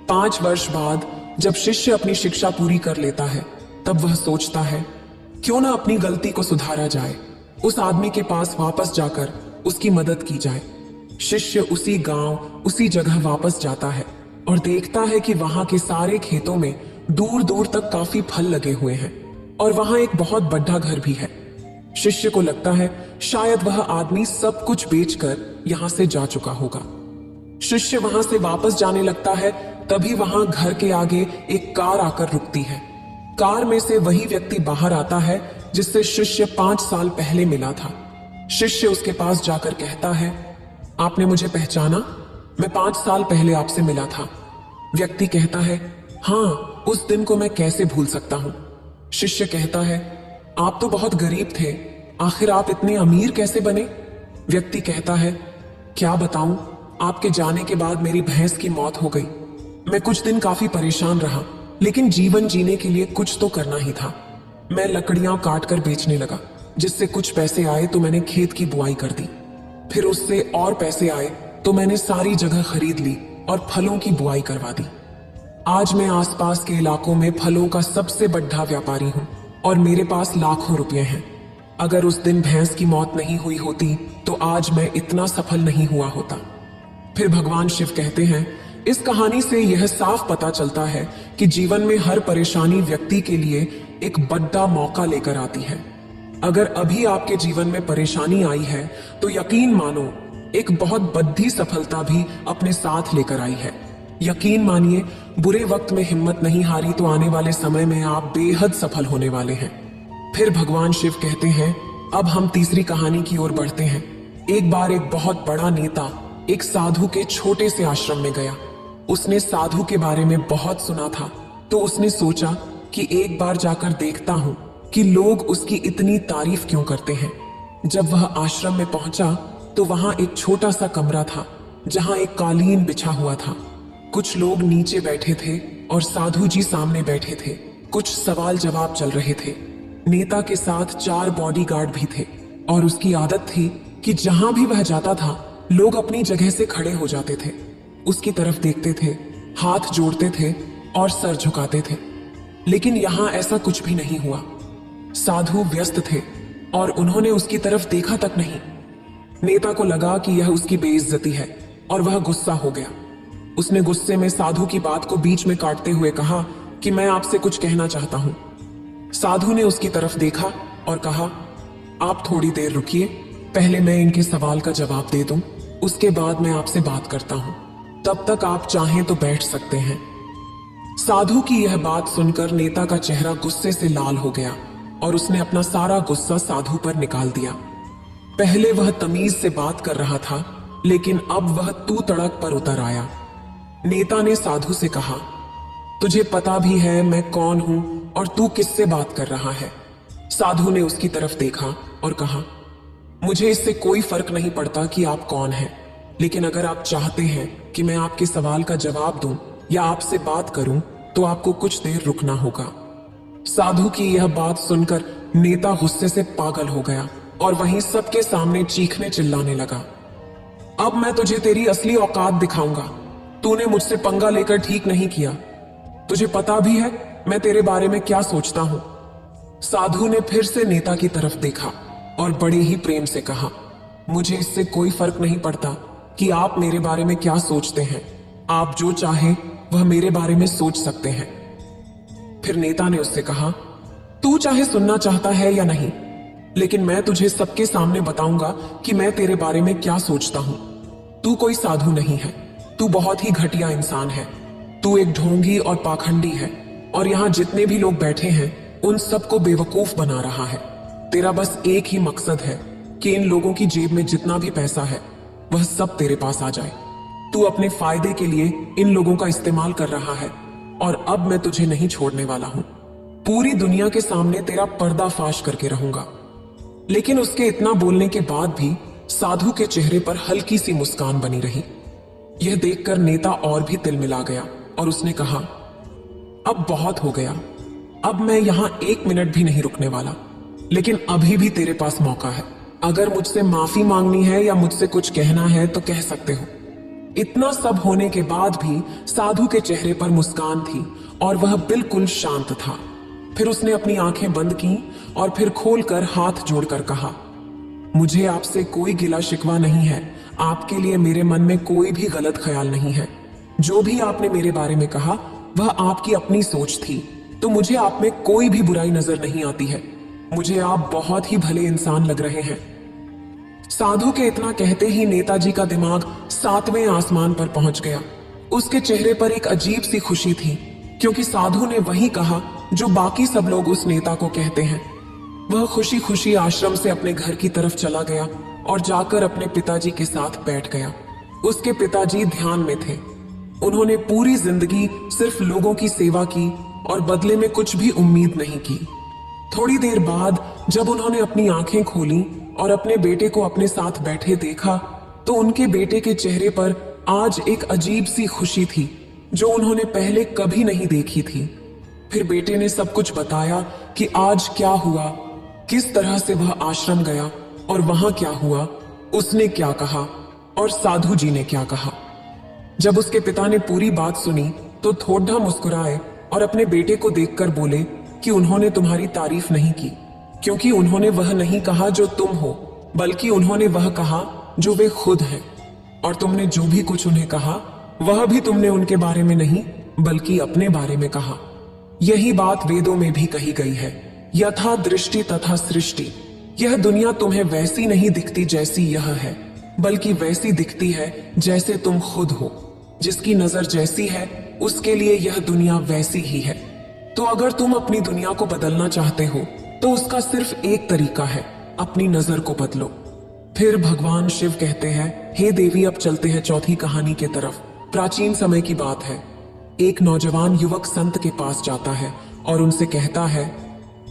5 वर्ष बाद जब शिष्य अपनी शिक्षा पूरी कर लेता है, तब वह सोचता है, क्यों ना अपनी गलती को सुधारा जाए, उस आदमी के पास वापस जाकर उसकी मदद की जाए। शिष्य उसी गांव, उसी जगह वापस जाता है और देखता है कि वहां के सारे खेतों में दूर दूर तक काफी फल लगे हुए हैं और वहां एक बहुत बड़ा घर भी है। शिष्य को लगता है शायद वह आदमी सब कुछ बेचकर यहां से जा चुका होगा। शिष्य वहां से वापस जाने लगता है, तभी वहां घर के आगे एक कार आकर रुकती है। कार में से वही व्यक्ति बाहर आता है जिससे शिष्य 5 साल पहले मिला था। शिष्य उसके पास जाकर कहता है, आपने मुझे पहचाना? मैं 5 साल पहले आपसे मिला था। व्यक्ति कहता है, हाँ, उस दिन को मैं कैसे भूल सकता हूं। शिष्य कहता है, आप तो बहुत गरीब थे, आखिर आप इतने अमीर कैसे बने? व्यक्ति कहता है, क्या बताऊं, आपके जाने के बाद मेरी भैंस की मौत हो गई। मैं कुछ दिन काफी परेशान रहा, लेकिन जीवन जीने के लिए कुछ तो करना ही था। मैं लकड़ियां काटकर बेचने लगा, जिससे कुछ पैसे आए तो मैंने खेत की बुआई कर दी। फिर उससे और पैसे आए तो मैंने सारी जगह खरीद ली और फलों की बुआई करवा दी। आज मैं आसपास के इलाकों में फलों का सबसे बड़ा व्यापारी हूं और मेरे पास लाखों रुपए हैं। अगर उस दिन भैंस की मौत नहीं हुई होती तो आज मैं इतना सफल नहीं हुआ होता। फिर भगवान शिव कहते हैं, इस कहानी से यह साफ पता चलता है कि जीवन में हर परेशानी व्यक्ति के लिए एक बड़ा मौका लेकर आती है। अगर अभी आपके जीवन में परेशानी आई है तो यकीन मानो एक बहुत बड़ी सफलता भी अपने साथ लेकर आई है। यकीन मानिए, बुरे वक्त में हिम्मत नहीं हारी तो आने वाले समय में आप बेहद सफल होने वाले हैं। फिर भगवान शिव कहते हैं, अब हम तीसरी कहानी की ओर बढ़ते हैं। एक बार एक बहुत बड़ा नेता एक साधु के छोटे से आश्रम में गया। उसने साधु के बारे में बहुत सुना था, तो उसने सोचा कि एक बार जाकर देखता हूं कि लोग उसकी इतनी तारीफ क्यों करते हैं। जब वह आश्रम में पहुंचा तो वहां एक छोटा सा कमरा था जहां एक कालीन बिछा हुआ था। कुछ लोग नीचे बैठे थे और साधु जी सामने बैठे थे। कुछ सवाल जवाब चल रहे थे। नेता के साथ 4 बॉडीगार्ड भी थे और उसकी आदत थी कि जहां भी वह जाता था लोग अपनी जगह से खड़े हो जाते थे, उसकी तरफ देखते थे, हाथ जोड़ते थे और सर झुकाते थे। लेकिन यहां ऐसा कुछ भी नहीं हुआ। साधु व्यस्त थे और उन्होंने उसकी तरफ देखा तक नहीं। नेता को लगा कि यह उसकी बेइज्जती है और वह गुस्सा हो गया। उसने गुस्से में साधु की बात को बीच में काटते हुए कहा कि मैं आपसे कुछ कहना चाहता हूं। साधु ने उसकी तरफ देखा और कहा, आप थोड़ी देर रुकिए, पहले मैं इनके सवाल का जवाब दे दूं, उसके बाद मैं आपसे बात करता हूं। तब तक आप चाहें तो बैठ सकते हैं। साधु की यह बात सुनकर नेता का चेहरा गुस्से से लाल हो गया और उसने अपना सारा गुस्सा साधु पर निकाल दिया। पहले वह तमीज से बात कर रहा था, लेकिन अब वह तू तड़क पर उतर आया। नेता ने साधु से कहा, तुझे पता भी है मैं कौन हूं और तू किससे बात कर रहा है? साधु ने उसकी तरफ देखा और कहा, मुझे इससे कोई फर्क नहीं पड़ता कि आप कौन हैं, लेकिन अगर आप चाहते हैं कि मैं आपके सवाल का जवाब दूं या आपसे बात करूं तो आपको कुछ देर रुकना होगा। साधु की यह बात सुनकर नेता गुस्से से पागल हो गया और वहीं सबके सामने चीखने चिल्लाने लगा, अब मैं तुझे तेरी असली औकात दिखाऊंगा। तूने मुझसे पंगा लेकर ठीक नहीं किया। तुझे पता भी है मैं तेरे बारे में क्या सोचता हूं। साधु ने फिर से नेता की तरफ देखा और बड़े ही प्रेम से कहा, मुझे इससे कोई फर्क नहीं पड़ता कि आप मेरे बारे में क्या सोचते हैं। आप जो चाहे वह मेरे बारे में सोच सकते हैं। फिर नेता ने उससे कहा, तू चाहे सुनना चाहता है या नहीं, लेकिन मैं तुझे सबके सामने बताऊंगा कि मैं तेरे बारे में क्या सोचता हूं। तू कोई साधु नहीं है, तू बहुत ही घटिया इंसान है। तू एक ढोंगी और पाखंडी है और यहां जितने भी लोग बैठे हैं उन सबको बेवकूफ बना रहा है। तेरा बस एक ही मकसद है कि इन लोगों की जेब में जितना भी पैसा है वह सब तेरे पास आ जाए। तू अपने फायदे के लिए इन लोगों का इस्तेमाल कर रहा है और अब मैं तुझे नहीं छोड़ने वाला हूं। पूरी दुनिया के सामने तेरा पर्दाफाश करके रहूंगा। लेकिन उसके इतना बोलने के बाद भी साधु के चेहरे पर हल्की सी मुस्कान बनी रही। यह देखकर नेता और भी तिलमिला गया और उसने कहा, अब बहुत हो गया, अब मैं यहां 1 मिनट भी नहीं रुकने वाला। लेकिन अभी भी तेरे पास मौका है। अगर मुझसे माफी मांगनी है या मुझसे कुछ कहना है तो कह सकते हो। इतना सब होने के बाद भी साधु के चेहरे पर मुस्कान थी और वह बिल्कुल शांत था। फिर उसने अपनी आंखें बंद की और फिर खोलकर हाथ जोड़कर कहा, मुझे आपसे कोई गिला शिकवा नहीं है। आपके लिए मेरे मन में कोई भी गलत ख्याल नहीं है। जो भी आपने मेरे बारे में कहा वह आपकी अपनी सोच थी, तो मुझे आप में कोई भी बुराई नजर नहीं आती है। मुझे आप बहुत ही भले इंसान लग रहे हैं। साधु के इतना कहते ही नेताजी का दिमाग 7वें आसमान पर पहुंच गया। उसके चेहरे पर एक अजीब सी खुशी थी, क्योंकि साधु ने वही कहा जो बाकी सब लोग उस नेता को कहते हैं। वह खुशी खुशी आश्रम से अपने घर की तरफ चला गया और जाकर अपने पिताजी के साथ बैठ गया। उसके पिताजी ध्यान में थे। उन्होंने पूरी जिंदगी सिर्फ लोगों की सेवा की और बदले में कुछ भी उम्मीद नहीं की। थोड़ी देर बाद जब उन्होंने अपनी आंखें खोली और अपने बेटे को अपने साथ बैठे देखा, तो उनके बेटे के चेहरे पर आज एक अजीब सी खुशी थी जो उन्होंने पहले कभी नहीं देखी थी। फिर बेटे ने सब कुछ बताया कि आज क्या हुआ, किस तरह से वह आश्रम गया और वहां क्या हुआ, उसने क्या कहा और साधु जी ने क्या कहा। जब उसके पिता ने पूरी बात सुनी तो थोड़ा मुस्कुराए और अपने बेटे को देखकर बोले कि उन्होंने तुम्हारी तारीफ नहीं की, क्योंकि उन्होंने वह नहीं कहा जो तुम हो, बल्कि उन्होंने वह कहा जो वे खुद हैं। और तुमने जो भी कुछ उन्हें कहा वह भी तुमने उनके बारे में नहीं बल्कि अपने बारे में कहा। यही बात वेदों में भी कही गई है, यथा दृष्टि तथा सृष्टि। यह दुनिया तुम्हें वैसी नहीं दिखती जैसी यह है, बल्कि वैसी दिखती है जैसे तुम खुद हो। जिसकी नजर जैसी है उसके लिए यह दुनिया वैसी ही है। तो अगर तुम अपनी दुनिया को बदलना चाहते हो तो उसका सिर्फ एक तरीका है, अपनी नजर को बदलो। फिर भगवान शिव कहते हैं, हे देवी अब चलते हैं चौथी कहानी के तरफ। प्राचीन समय की बात है। एक नौजवान युवक संत के पास जाता है और उनसे कहता है,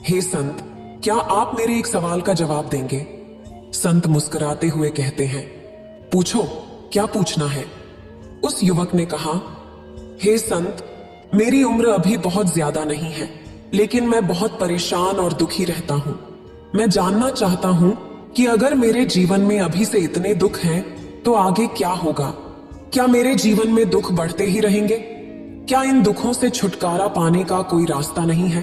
हे संत, क्या आप मेरे एक सवाल का जवाब देंगे? संत मुस्कुराते हुए कहते हैं, पूछो, क्या पूछना है? उस युवक ने कहा, हे संत, मेरी उम्र अभी बहुत ज्यादा नहीं है, लेकिन मैं बहुत परेशान और दुखी रहता हूं। मैं जानना चाहता हूं कि अगर मेरे जीवन में अभी से इतने दुख हैं, तो आगे क्या होगा? क्या मेरे जीवन में दुख बढ़ते ही रहेंगे? क्या इन दुखों से छुटकारा पाने का कोई रास्ता नहीं है?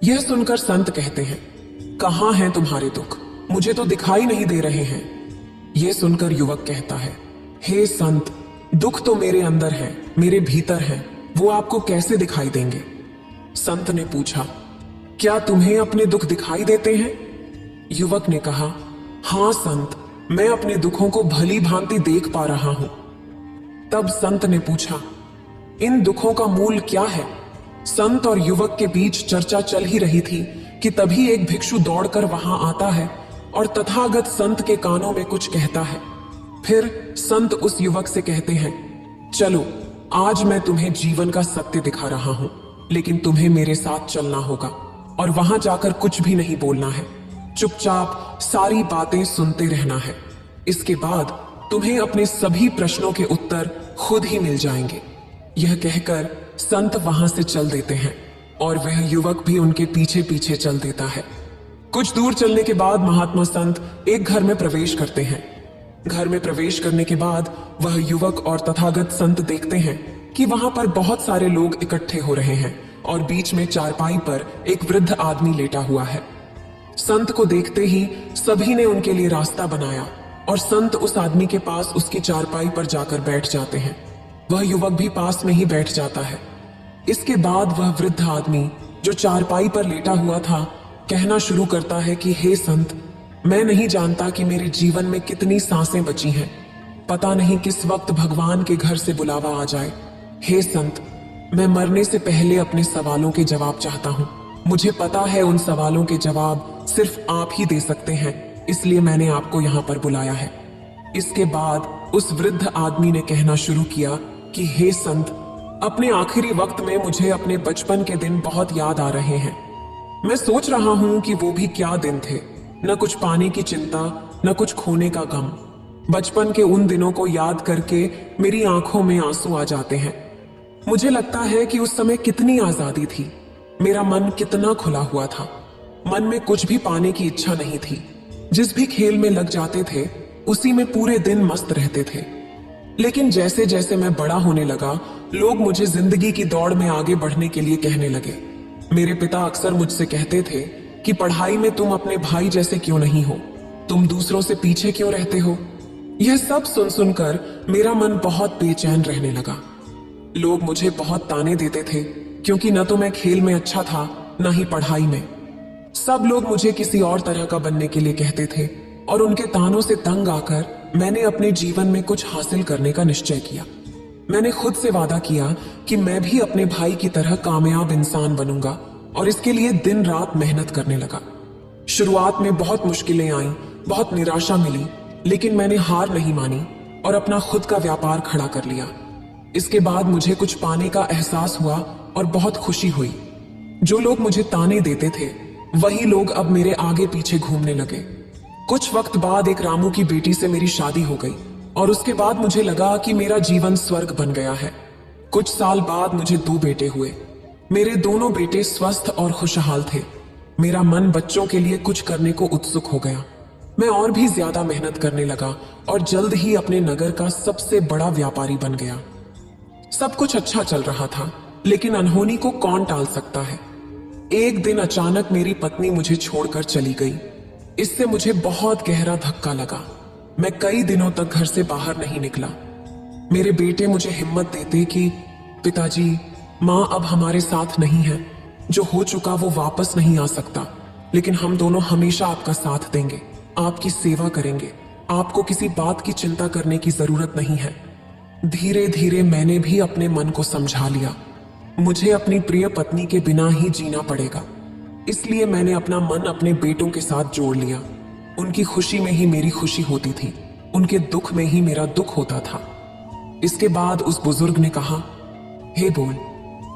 यह सुनकर संत कहते हैं, कहां हैं तुम्हारे दुख? मुझे तो दिखाई नहीं दे रहे हैं। यह सुनकर युवक कहता है, हे संत, दुख तो मेरे अंदर है, मेरे भीतर है, वो आपको कैसे दिखाई देंगे? संत ने पूछा, क्या तुम्हें अपने दुख दिखाई देते हैं? युवक ने कहा, हां संत, मैं अपने दुखों को भली भांति देख पा रहा हूं। तब संत ने पूछा, इन दुखों का मूल क्या है? संत और युवक के बीच चर्चा चल ही रही थी कि तभी एक भिक्षु दौड़कर वहां आता है और तथागत संत के कानों में कुछ कहता है। फिर संत उस युवक से कहते हैं, चलो, आज मैं तुम्हें जीवन का सत्य दिखा रहा हूं, लेकिन तुम्हें मेरे साथ चलना होगा और वहां जाकर कुछ भी नहीं बोलना है। चुपचाप सारी बातें सुनते रहना है। इसके बाद तुम्हें अपने सभी प्रश्नों के उत्तर खुद ही मिल जाएंगे। यह कहकर संत वहां से चल देते हैं और वह युवक भी उनके पीछे पीछे चल देता है। कुछ दूर चलने के बाद महात्मा संत एक घर में प्रवेश करते हैं। घर में प्रवेश करने के बाद वह युवक और तथागत संत देखते हैं कि वहां पर बहुत सारे लोग इकट्ठे हो रहे हैं और बीच में चारपाई पर एक वृद्ध आदमी लेटा हुआ है। संत को देखते ही सभी ने उनके लिए रास्ता बनाया और संत उस आदमी के पास उसकी चारपाई पर जाकर बैठ जाते हैं। वह युवक भी पास में ही बैठ जाता है। इसके बाद वह वृद्ध आदमी जो चारपाई पर लेटा हुआ था कहना शुरू करता है कि हे संत, मैं नहीं जानता कि मेरे जीवन में कितनी सांसें बची हैं। पता नहीं किस वक्त भगवान के घर से बुलावा आ जाए। हे संत, मैं मरने से पहले अपने सवालों के जवाब चाहता हूँ। मुझे पता है उन सवालों के जवाब सिर्फ आप ही दे सकते हैं, इसलिए मैंने आपको यहाँ पर बुलाया है। इसके बाद उस वृद्ध आदमी ने कहना शुरू किया कि हे संत, अपने आखिरी वक्त में मुझे अपने बचपन के दिन बहुत याद आ रहे हैं। मैं सोच रहा हूं कि वो भी क्या दिन थे, न कुछ पाने की चिंता, न कुछ खोने का गम। बचपन के उन दिनों को याद करके मेरी आंखों में आंसू आ जाते हैं। मुझे लगता है कि उस समय कितनी आजादी थी। मेरा मन कितना खुला हुआ था। मन में कुछ भी पाने की इच्छा नहीं थी। जिस भी खेल में लग जाते थे उसी में पूरे दिन मस्त रहते थे। लेकिन जैसे जैसे मैं बड़ा होने लगा, लोग मुझे जिंदगी की दौड़ में आगे बढ़ने के लिए कहने लगे। मेरे पिता अक्सर मुझसे कहते थे कि पढ़ाई में तुम अपने भाई जैसे क्यों नहीं हो, तुम दूसरों से पीछे क्यों रहते हो। यह सब सुन सुनकर मेरा मन बहुत बेचैन रहने लगा। लोग मुझे बहुत ताने देते थे क्योंकि न तो मैं खेल में अच्छा था, न ही पढ़ाई में। सब लोग मुझे किसी और तरह का बनने के लिए कहते थे और उनके तानों से तंग आकर मैंने अपने जीवन में कुछ हासिल करने का निश्चय किया। मैंने खुद से वादा किया कि मैं भी अपने भाई की तरह कामयाब इंसान बनूंगा और इसके लिए दिन रात मेहनत करने लगा। शुरुआत में बहुत मुश्किलें आईं, बहुत निराशा मिली, लेकिन मैंने हार नहीं मानी और अपना खुद का व्यापार खड़ा कर लिया। इसके बाद मुझे कुछ पाने का एहसास हुआ और बहुत खुशी हुई। जो लोग मुझे ताने देते थे वही लोग अब मेरे आगे पीछे घूमने लगे। कुछ वक्त बाद एक रामू की बेटी से मेरी शादी हो गई और उसके बाद मुझे लगा कि मेरा जीवन स्वर्ग बन गया है। कुछ साल बाद मुझे 2 बेटे हुए। मेरे दोनों बेटे स्वस्थ और खुशहाल थे। मेरा मन बच्चों के लिए कुछ करने को उत्सुक हो गया। मैं और भी ज्यादा मेहनत करने लगा और जल्द ही अपने नगर का सबसे बड़ा व्यापारी बन गया। सब कुछ अच्छा चल रहा था, लेकिन अनहोनी को कौन टाल सकता है। एक दिन अचानक मेरी पत्नी मुझे छोड़कर चली गई। इससे मुझे बहुत गहरा धक्का लगा। मैं कई दिनों तक घर से बाहर नहीं निकला। मेरे बेटे मुझे हिम्मत देते कि पिताजी, माँ अब हमारे साथ नहीं है। जो हो चुका वो वापस नहीं आ सकता, लेकिन हम दोनों हमेशा आपका साथ देंगे, आपकी सेवा करेंगे। आपको किसी बात की चिंता करने की जरूरत नहीं है। धीरे धीरे मैंने भी अपने मन को समझा लिया। मुझे अपनी प्रिय पत्नी के बिना ही जीना पड़ेगा। इसलिए मैंने अपना मन अपने बेटों के साथ जोड़ लिया। उनकी खुशी में ही मेरी खुशी होती थी, उनके दुख में ही मेरा दुख होता था। इसके बाद उस बुजुर्ग ने कहा, हे बोल,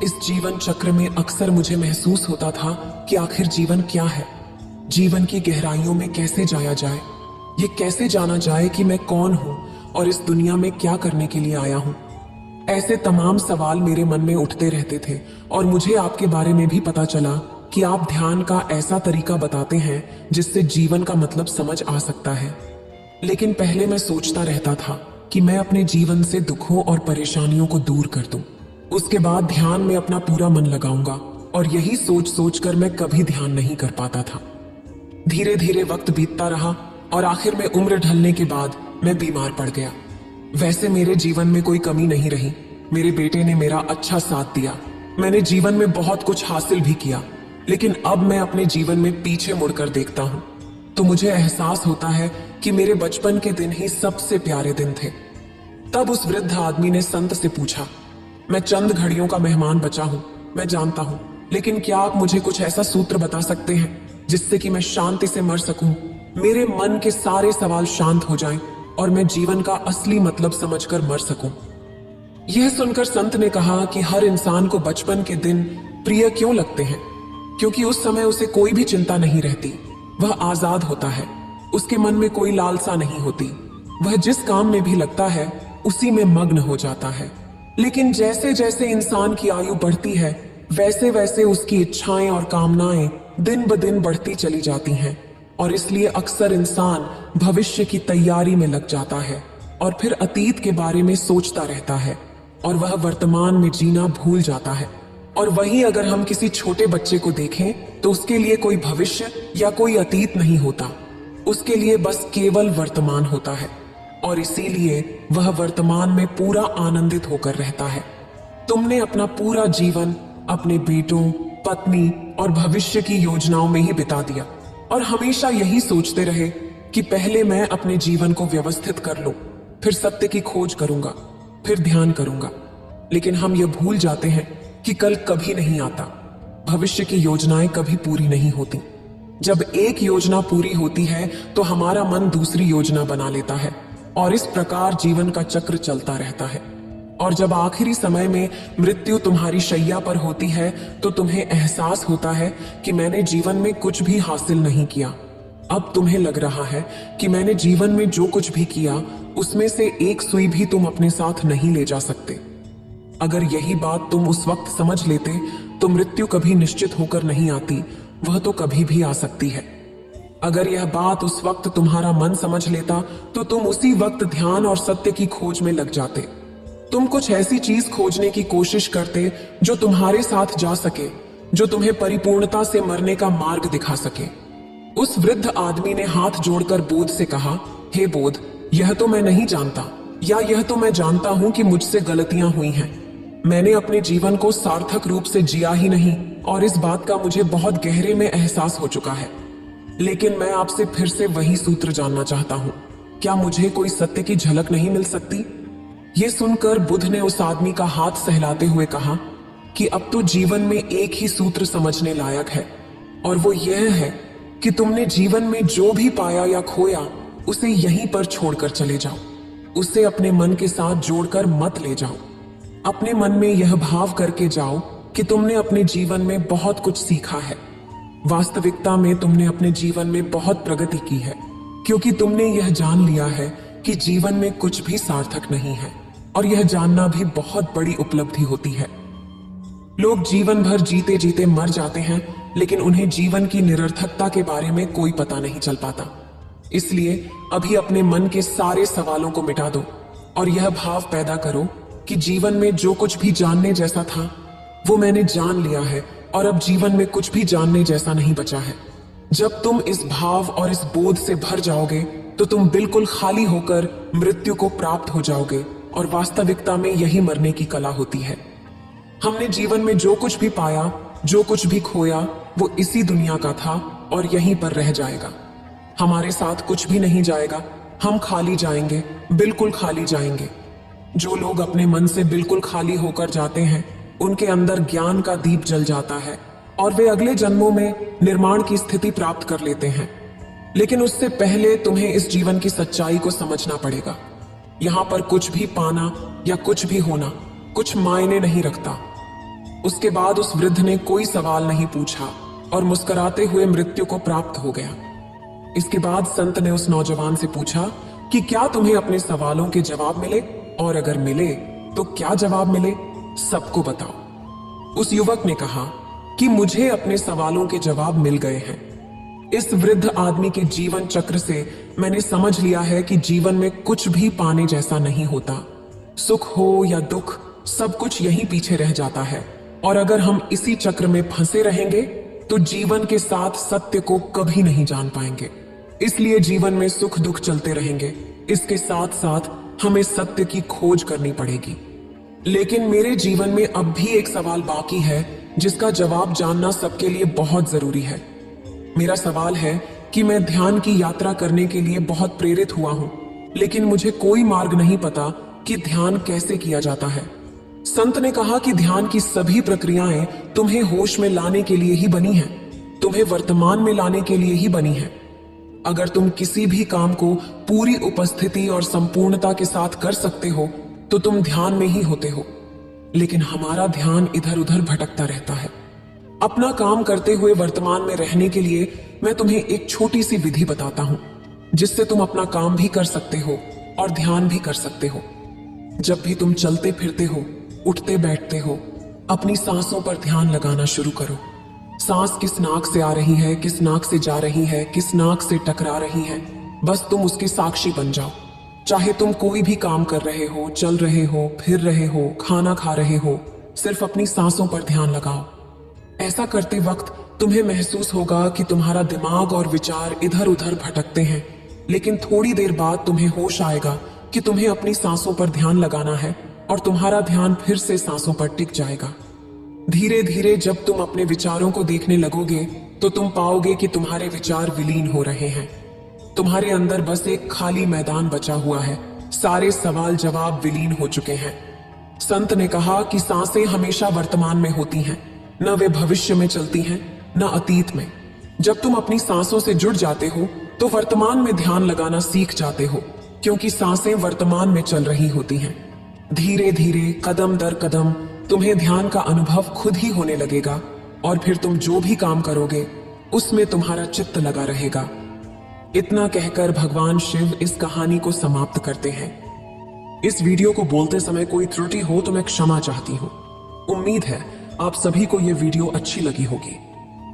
इस जीवन चक्र में अक्सर मुझे महसूस होता था कि आखिर जीवन क्या है, जीवन की गहराइयों में कैसे जाया जाए, ये कैसे जाना जाए कि मैं कौन हूं और इस दुनिया में क्या करने के लिए आया हूं। ऐसे तमाम सवाल मेरे मन में उठते रहते थे और मुझे आपके बारे में भी पता चला कि आप ध्यान का ऐसा तरीका बताते हैं जिससे जीवन का मतलब समझ आ सकता है। लेकिन पहले मैं सोचता रहता था कि मैं अपने जीवन से दुखों और परेशानियों को दूर कर दूं। उसके बाद ध्यान में अपना पूरा मन लगाऊंगा और यही सोच सोचकर मैं कभी ध्यान नहीं कर पाता था। धीरे धीरे वक्त बीतता रहा और आखिर में उम्र ढलने के बाद मैं बीमार पड़ गया। वैसे मेरे जीवन में कोई कमी नहीं रही। मेरे बेटे ने मेरा अच्छा साथ दिया। मैंने जीवन में बहुत कुछ हासिल भी किया, लेकिन अब मैं अपने जीवन में पीछे मुड़कर देखता हूं तो मुझे एहसास होता है कि मेरे बचपन के दिन ही सबसे प्यारे दिन थे। तब उस वृद्ध आदमी ने संत से पूछा, मैं चंद घड़ियों का मेहमान बचा हूं, मैं जानता हूं, लेकिन क्या आप मुझे कुछ ऐसा सूत्र बता सकते हैं जिससे कि मैं शांति से मर सकूं, मेरे मन के सारे सवाल शांत हो जाएं और मैं जीवन का असली मतलब समझकर मर सकूं। यह सुनकर संत ने कहा कि हर इंसान को बचपन के दिन प्रिय क्यों लगते हैं, क्योंकि उस समय उसे कोई भी चिंता नहीं रहती, वह आजाद होता है, उसके मन में कोई लालसा नहीं होती, वह जिस काम में भी लगता है उसी में मग्न हो जाता है। लेकिन जैसे जैसे इंसान की आयु बढ़ती है वैसे वैसे उसकी इच्छाएं और कामनाएं दिन ब दिन बढ़ती चली जाती हैं और इसलिए अक्सर इंसान भविष्य की तैयारी में लग जाता है और फिर अतीत के बारे में सोचता रहता है और वह वर्तमान में जीना भूल जाता है। और वहीं अगर हम किसी छोटे बच्चे को देखें तो उसके लिए कोई भविष्य या कोई अतीत नहीं होता, उसके लिए बस केवल वर्तमान होता है और इसीलिए वह वर्तमान में पूरा आनंदित होकर रहता है। तुमने अपना पूरा जीवन अपने बेटों, पत्नी और भविष्य की योजनाओं में ही बिता दिया और हमेशा यही सोचते रहे कि पहले मैं अपने जीवन को व्यवस्थित कर लूं, फिर सत्य की खोज करूंगा, फिर ध्यान करूंगा। लेकिन हम यह भूल जाते हैं कि कल कभी नहीं आता, भविष्य की योजनाएं कभी पूरी नहीं होती। जब एक योजना पूरी होती है तो हमारा मन दूसरी योजना बना लेता है और इस प्रकार जीवन का चक्र चलता रहता है। और जब आखिरी समय में मृत्यु तुम्हारी शैया पर होती है तो तुम्हें एहसास होता है कि मैंने जीवन में कुछ भी हासिल नहीं किया। अब तुम्हें लग रहा है कि मैंने जीवन में जो कुछ भी किया उसमें से एक सुई भी तुम अपने साथ नहीं ले जा सकते। अगर यही बात तुम उस वक्त समझ लेते तो मृत्यु कभी निश्चित होकर नहीं आती, वह तो कभी भी आ सकती है। अगर यह बात उस वक्त तुम्हारा मन समझ लेता तो तुम उसी वक्त ध्यान और सत्य की खोज में लग जाते। तुम कुछ ऐसी चीज खोजने की कोशिश करते जो तुम्हारे साथ जा सके, जो तुम्हें परिपूर्णता से मरने का मार्ग दिखा सके। उस वृद्ध आदमी ने हाथ जोड़कर बोध से कहा, हे बोध, यह तो मैं नहीं जानता, या यह तो मैं जानता हूं कि मुझसे गलतियां हुई हैं। मैंने अपने जीवन को सार्थक रूप से जिया ही नहीं और इस बात का मुझे बहुत गहरे में एहसास हो चुका है। लेकिन मैं आपसे फिर से वही सूत्र जानना चाहता हूं, क्या मुझे कोई सत्य की झलक नहीं मिल सकती? ये सुनकर बुद्ध ने उस आदमी का हाथ सहलाते हुए कहा कि अब तो जीवन में एक ही सूत्र समझने लायक है और वो यह है कि तुमने जीवन में जो भी पाया या खोया उसे यहीं पर छोड़कर चले जाओ, उसे अपने मन के साथ जोड़कर मत ले जाओ। अपने मन में यह भाव करके जाओ कि तुमने अपने जीवन में बहुत कुछ सीखा है। वास्तविकता में तुमने अपने जीवन में बहुत प्रगति की है, क्योंकि तुमने यह जान लिया है कि जीवन में कुछ भी सार्थक नहीं है और यह जानना भी बहुत बड़ी उपलब्धि होती है। लोग जीवन भर जीते जीते मर जाते हैं, लेकिन उन्हें जीवन की निरर्थकता के बारे में कोई पता नहीं चल पाता। इसलिए अभी अपने मन के सारे सवालों को मिटा दो और यह भाव पैदा करो कि जीवन में जो कुछ भी जानने जैसा था वो मैंने जान लिया है और अब जीवन में कुछ भी जानने जैसा नहीं बचा है। जब तुम इस भाव और इस बोध से भर जाओगे तो तुम बिल्कुल खाली होकर मृत्यु को प्राप्त हो जाओगे और वास्तविकता में यही मरने की कला होती है। हमने जीवन में जो कुछ भी पाया, जो कुछ भी खोया, वो इसी दुनिया का था और यहीं पर रह जाएगा। हमारे साथ कुछ भी नहीं जाएगा, हम खाली जाएंगे, बिल्कुल खाली जाएंगे। जो लोग अपने मन से बिल्कुल खाली होकर जाते हैं उनके अंदर ज्ञान का दीप जल जाता है और वे अगले जन्मों में निर्माण की स्थिति प्राप्त कर लेते हैं। लेकिन उससे पहले तुम्हें इस जीवन की सच्चाई को समझना पड़ेगा। यहाँ पर कुछ भी पाना या कुछ भी होना कुछ मायने नहीं रखता। उसके बाद उस वृद्ध ने कोई सवाल नहीं पूछा और मुस्कुराते हुए मृत्यु को प्राप्त हो गया। इसके बाद संत ने उस नौजवान से पूछा कि क्या तुम्हें अपने सवालों के जवाब मिले, और अगर मिले तो क्या जवाब मिले, सबको बताओ। उस युवक ने कहा कि मुझे अपने सवालों के जवाब मिल गए हैं। इस वृद्ध आदमी के जीवन चक्र से मैंने समझ लिया है कि जीवन में कुछ भी पाने जैसा नहीं होता। सुख हो या दुख, सब कुछ यहीं पीछे रह जाता है, और अगर हम इसी चक्र में फंसे रहेंगे तो जीवन के साथ सत्य को कभी नहीं जान पाएंगे। इसलिए जीवन में सुख दुख चलते रहेंगे, इसके साथ साथ हमें सत्य की खोज करनी पड़ेगी। लेकिन मेरे जीवन में अब भी एक सवाल बाकी है जिसका जवाब जानना सबके लिए बहुत जरूरी है। मेरा सवाल है कि मैं ध्यान की यात्रा करने के लिए बहुत प्रेरित हुआ हूं, लेकिन मुझे कोई मार्ग नहीं पता कि ध्यान कैसे किया जाता है। संत ने कहा कि ध्यान की सभी प्रक्रियाएं तुम्हें होश में लाने के लिए ही बनी हैं, तुम्हें वर्तमान में लाने के लिए ही बनी हैं। अगर तुम किसी भी काम को पूरी उपस्थिति और संपूर्णता के साथ कर सकते हो तो तुम ध्यान में ही होते हो। लेकिन हमारा ध्यान इधर उधर भटकता रहता है। अपना काम करते हुए वर्तमान में रहने के लिए मैं तुम्हें एक छोटी सी विधि बताता हूं, जिससे तुम अपना काम भी कर सकते हो और ध्यान भी कर सकते हो। जब भी तुम चलते फिरते हो, उठते बैठते हो, अपनी सांसों पर ध्यान लगाना शुरू करो। सांस किस नाक से आ रही है, किस नाक से जा रही है, किस नाक से टकरा रही है, बस तुम उसके साक्षी बन जाओ। चाहे तुम कोई भी काम कर रहे हो, चल रहे हो, फिर रहे हो, खाना खा रहे हो, सिर्फ अपनी सांसों पर ध्यान लगाओ। ऐसा करते वक्त तुम्हें महसूस होगा कि तुम्हारा दिमाग और विचार इधर उधर भटकते हैं, लेकिन थोड़ी देर बाद तुम्हें होश आएगा कि तुम्हें अपनी सांसों पर ध्यान लगाना है और तुम्हारा ध्यान फिर से सांसों पर टिक जाएगा। धीरे धीरे जब तुम अपने विचारों को देखने लगोगे तो तुम पाओगे कि तुम्हारे विचार विलीन हो रहे हैं। तुम्हारे अंदर बस एक खाली मैदान बचा हुआ है, सारे सवाल जवाब विलीन हो चुके हैं। संत ने कहा कि सांसें हमेशा वर्तमान में होती हैं, न वे भविष्य में चलती हैं, न अतीत में। जब तुम अपनी सांसों से जुड़ जाते हो तो वर्तमान में ध्यान लगाना सीख जाते हो, क्योंकि सांसें वर्तमान में चल रही होती हैं। धीरे धीरे कदम दर कदम तुम्हें ध्यान का अनुभव खुद ही होने लगेगा, और फिर तुम जो भी काम करोगे उसमें तुम्हारा चित्त लगा रहेगा। इतना कहकर भगवान शिव इस कहानी को समाप्त करते हैं। इस वीडियो को बोलते समय कोई त्रुटि हो तो मैं क्षमा चाहती हूँ। उम्मीद है आप सभी को यह वीडियो अच्छी लगी होगी।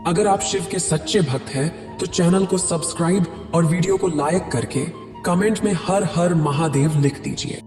अगर आप शिव के सच्चे भक्त हैं तो चैनल को सब्सक्राइब और वीडियो को लाइक करके कमेंट में हर हर महादेव लिख दीजिए।